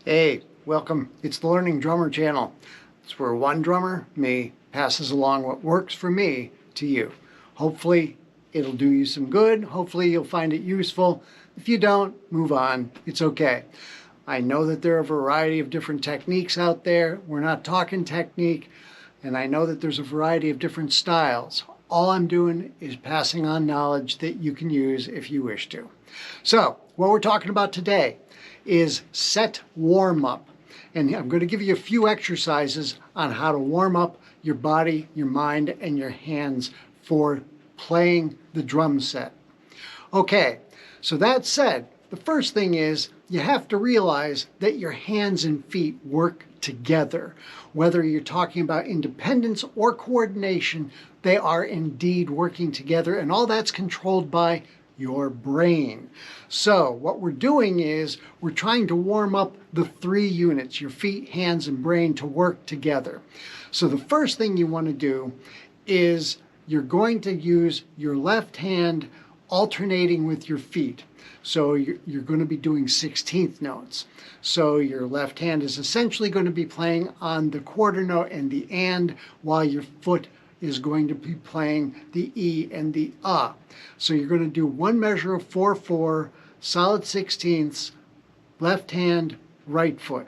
Hey, welcome. It's the Learning Drummer channel. It's where one drummer, me, passes along what works for me to you. Hopefully it'll do you some good. Hopefully you'll find it useful. If you don't, move on. It's okay. I know that there are a variety of different techniques out there. We're not talking technique. And I know that there's a variety of different styles. All I'm doing is passing on knowledge that you can use if you wish to. So, what we're talking about today is set warm up. And I'm going to give you a few exercises on how to warm up your body, your mind, and your hands for playing the drum set. Okay, so that said, the first thing is you have to realize that your hands and feet work together. Whether you're talking about independence or coordination, they are indeed working together, and all that's controlled by your brain. So what we're doing is we're trying to warm up the three units, your feet, hands, and brain, to work together. So the first thing you want to do is you're going to use your left hand alternating with your feet. So you're going to be doing 16th notes. So your left hand is essentially going to be playing on the quarter note and the and, while your foot is going to be playing the E and the ah. So you're going to do one measure of 4/4, solid 16ths, left hand, right foot.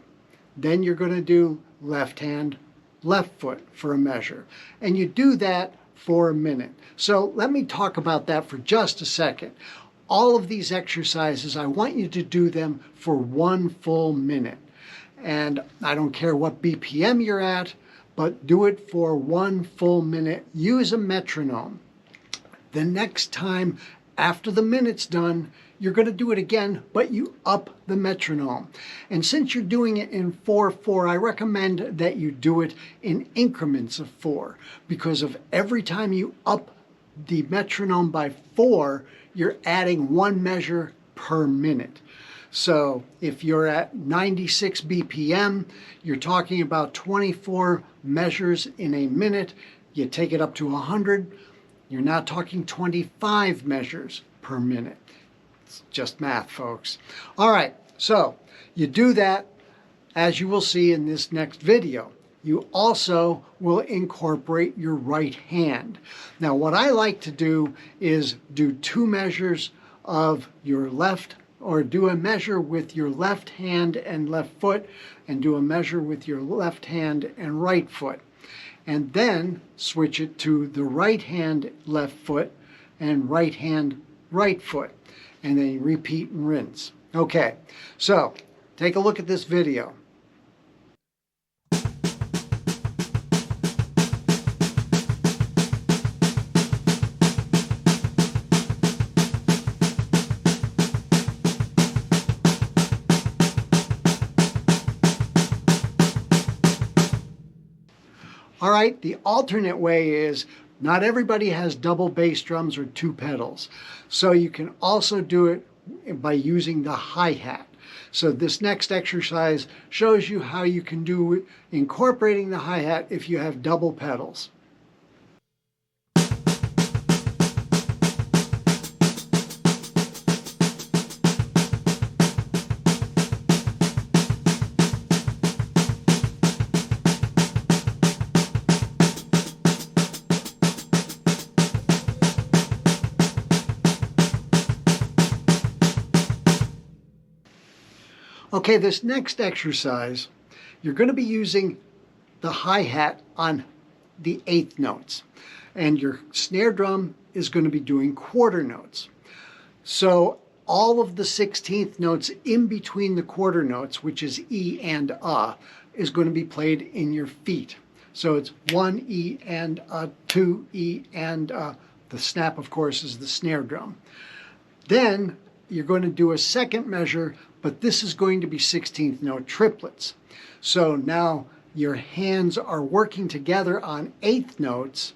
Then you're going to do left hand, left foot for a measure. And you do that for a minute. So let me talk about that for just a second. All of these exercises, I want you to do them for 1 full minute. And I don't care what BPM you're at, but do it for 1 full minute. Use a metronome. The next time after the minute's done, you're going to do it again, but you up the metronome. And since you're doing it in 4/4, I recommend that you do it in increments of 4, because of every time you up the metronome by 4, you're adding 1 measure per minute. So if you're at 96 BPM, you're talking about 24 measures in a minute. You take it up to 100, you're now talking 25 measures per minute. It's just math, folks. All right, so you do that, as you will see in this next video. You also will incorporate your right hand. Now, what I like to do is do 2 measures of your left, or do a measure with your left hand and left foot, and do a measure with your left hand and right foot. And then switch it to the right hand, left foot, and right hand, right foot. And then you repeat and rinse. Okay, so take a look at this video. All right, the alternate way is not everybody has double bass drums or 2 pedals. So you can also do it by using the hi-hat. So this next exercise shows you how you can do it incorporating the hi-hat if you have double pedals. Okay, this next exercise, you're going to be using the hi-hat on the 8th notes, and your snare drum is going to be doing quarter notes. So all of the 16th notes in between the quarter notes, which is E and is going to be played in your feet. So it's 1 E and 2 E and the snap, of course, is the snare drum. Then you're going to do a second measure, but this is going to be 16th note triplets. So now your hands are working together on 8th notes,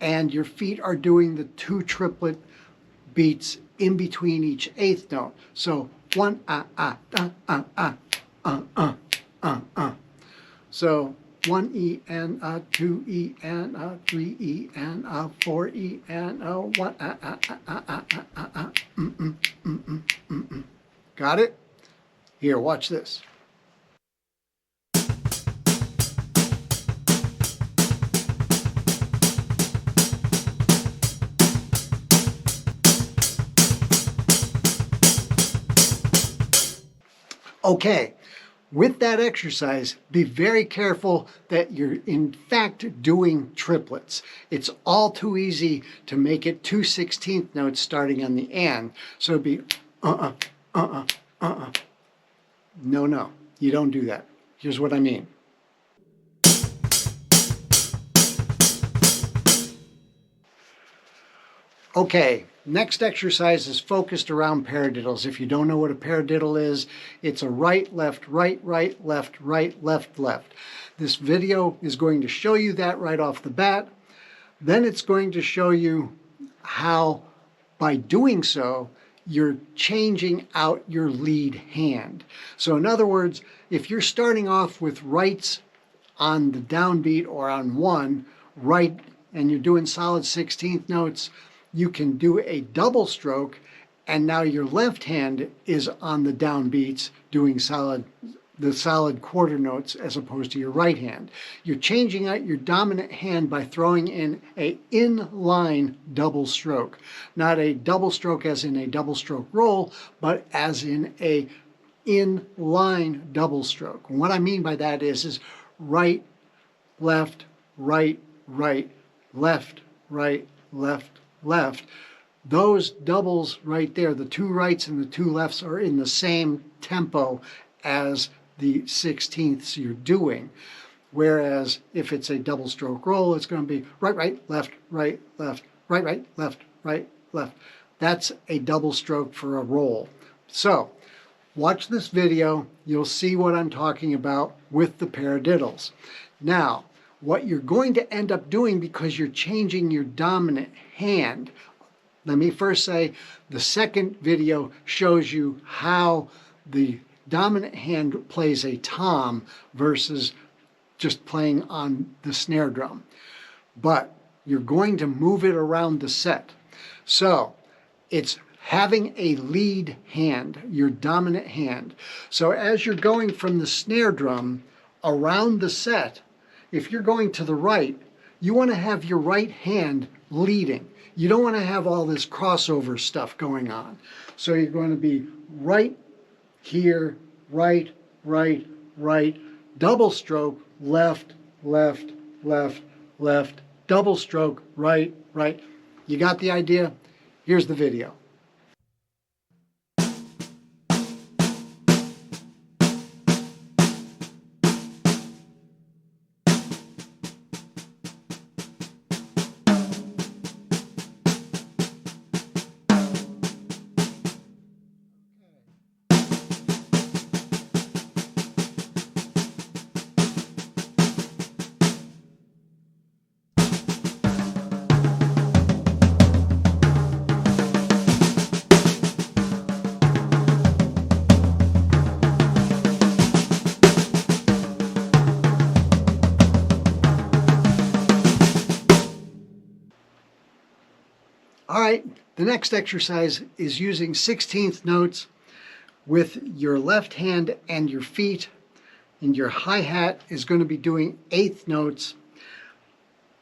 and your feet are doing the 2 triplet beats in between each 8th note. So 1 So 1 E and 2 E and 3 E and 4 E and 1 Got it? Here, watch this. Okay, with that exercise, be very careful that you're in fact doing triplets. It's all too easy to make it 2/16 notes starting on the and. So it'd be No, no, you don't do that. Here's what I mean. Okay, next exercise is focused around paradiddles. If you don't know what a paradiddle is, it's a right, left, right, right, left, right, left, left. This video is going to show you that right off the bat. Then it's going to show you how, by doing so, you're changing out your lead hand. So in other words, if you're starting off with rights on the downbeat or on one, right, and you're doing solid 16th notes, you can do a double stroke, and now your left hand is on the downbeats doing the solid quarter notes as opposed to your right hand. You're changing out your dominant hand by throwing in a in-line double stroke. Not a double stroke as in a double stroke roll, but as in a in-line double stroke. And what I mean by that is right, left, right, right, left, right, left, left. Those doubles right there, the two rights and the two lefts, are in the same tempo as the 16ths you're doing. Whereas if it's a double stroke roll, it's going to be right, right, left, right, left, right, right, left, right, left. That's a double stroke for a roll. So watch this video. You'll see what I'm talking about with the paradiddles. Now, what you're going to end up doing, because you're changing your dominant hand, let me first say the second video shows you how the dominant hand plays a tom versus just playing on the snare drum. But you're going to move it around the set. So it's having a lead hand, your dominant hand. So as you're going from the snare drum around the set, if you're going to the right, you want to have your right hand leading. You don't want to have all this crossover stuff going on. So you're going to be right here, right, right, right, double stroke, left, left, left, left, double stroke, right, right. You got the idea? Here's the video. All right, the next exercise is using 16th notes with your left hand and your feet, and your hi-hat is going to be doing 8th notes,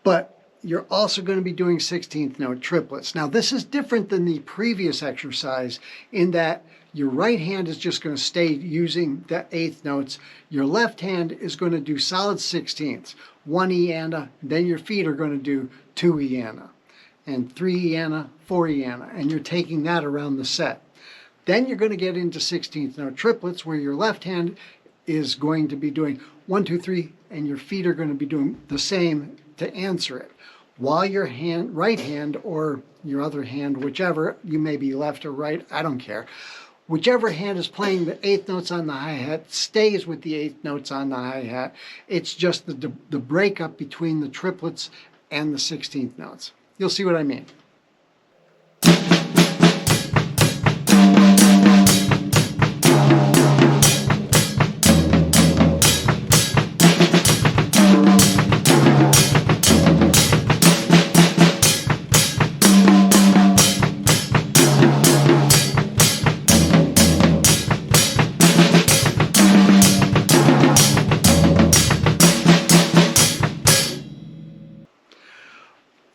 but you're also going to be doing 16th note triplets. Now this is different than the previous exercise in that your right hand is just going to stay using the 8th notes. Your left hand is going to do solid 16ths, 1 Eana, then your feet are going to do 2 Eana, and 3 Eana, 4 Eana, and you're taking that around the set. Then you're going to get into 16th note triplets where your left hand is going to be doing 1, 2, 3, and your feet are going to be doing the same to answer it. While your right hand or your other hand, whichever, you may be left or right, I don't care. Whichever hand is playing the 8th notes on the hi-hat stays with the 8th notes on the hi-hat. It's just the breakup between the triplets and the 16th notes. You'll see what I mean.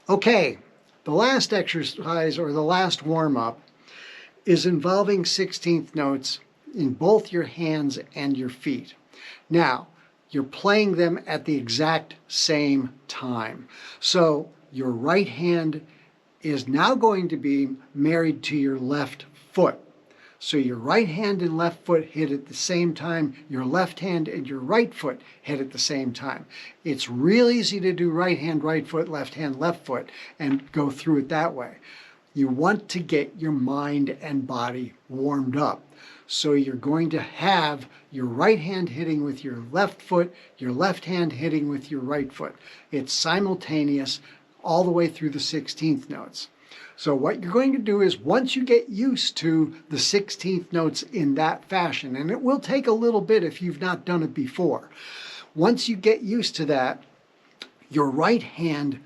Okay, the last exercise or the last warm-up is involving 16th notes in both your hands and your feet. Now, you're playing them at the exact same time. So your right hand is now going to be married to your left foot. So your right hand and left foot hit at the same time. Your left hand and your right foot hit at the same time. It's real easy to do right hand, right foot, left foot, and go through it that way. You want to get your mind and body warmed up. So you're going to have your right hand hitting with your left foot, your left hand hitting with your right foot. It's simultaneous all the way through the 16th notes. So what you're going to do is, once you get used to the 16th notes in that fashion, and it will take a little bit if you've not done it before, once you get used to that, your right hand,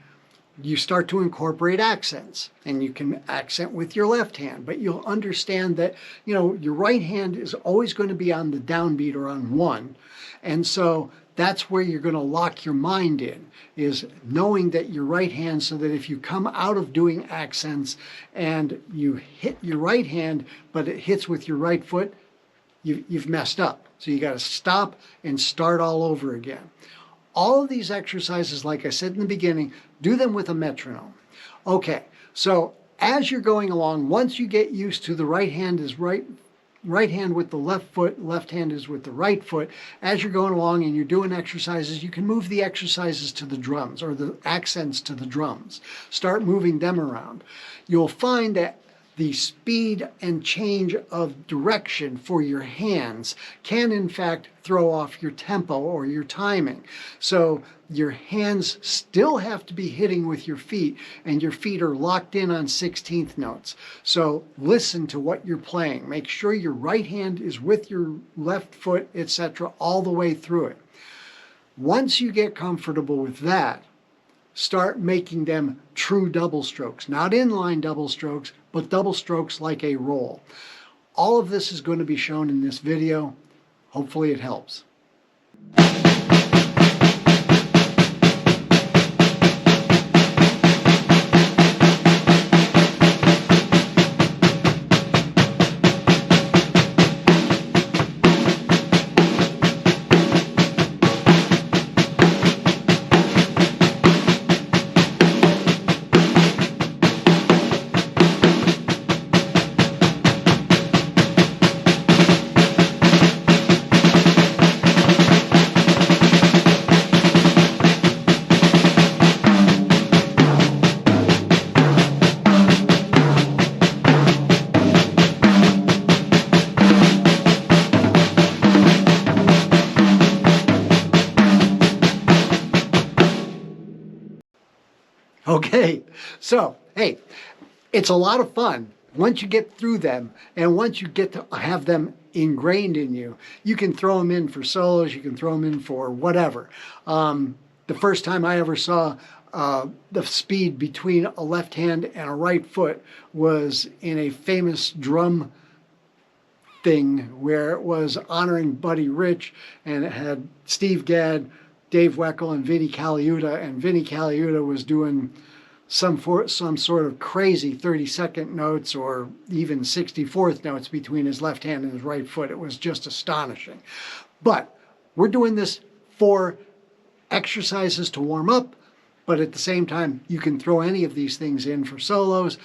you start to incorporate accents, and you can accent with your left hand, but you'll understand that, your right hand is always going to be on the downbeat or on 1. And so that's where you're going to lock your mind in, is knowing that your right hand, so that if you come out of doing accents and you hit your right hand, but it hits with your right foot, you've messed up. So you got to stop and start all over again. All of these exercises, like I said in the beginning, do them with a metronome. Okay, so as you're going along, once you get used to the right hand is right hand with the left foot, left hand is with the right foot, as you're going along and you're doing exercises, you can move the exercises to the drums, or the accents to the drums. Start moving them around. You'll find that the speed and change of direction for your hands can in fact throw off your tempo or your timing. So your hands still have to be hitting with your feet, and your feet are locked in on 16th notes. So listen to what you're playing. Make sure your right hand is with your left foot, etc., all the way through it. Once you get comfortable with that, start making them true double strokes, not inline double strokes, but double strokes like a roll. All of this is going to be shown in this video. Hopefully it helps. Okay, so, hey, it's a lot of fun. Once you get through them, and once you get to have them ingrained in you, you can throw them in for solos, you can throw them in for whatever. The first time I ever saw the speed between a left hand and a right foot was in a famous drum thing where it was honoring Buddy Rich, and it had Steve Gadd, Dave Weckl, and Vinnie Colaiuta, and Vinnie Colaiuta was doing some sort of crazy 32nd notes or even 64th notes between his left hand and his right foot. It was just astonishing. But we're doing this for exercises to warm up, but at the same time, you can throw any of these things in for solos.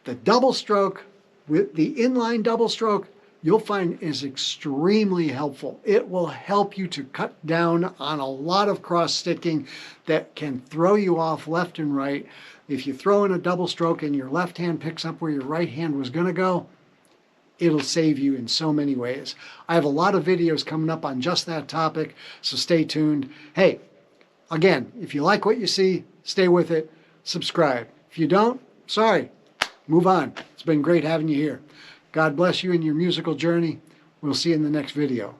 The double stroke, with the inline double stroke, you'll find is extremely helpful. It will help you to cut down on a lot of cross-sticking that can throw you off left and right. If you throw in a double stroke and your left hand picks up where your right hand was going to go, it'll save you in so many ways. I have a lot of videos coming up on just that topic, so stay tuned. Hey, again, if you like what you see, stay with it, subscribe. If you don't, sorry, move on. It's been great having you here. God bless you in your musical journey. We'll see you in the next video.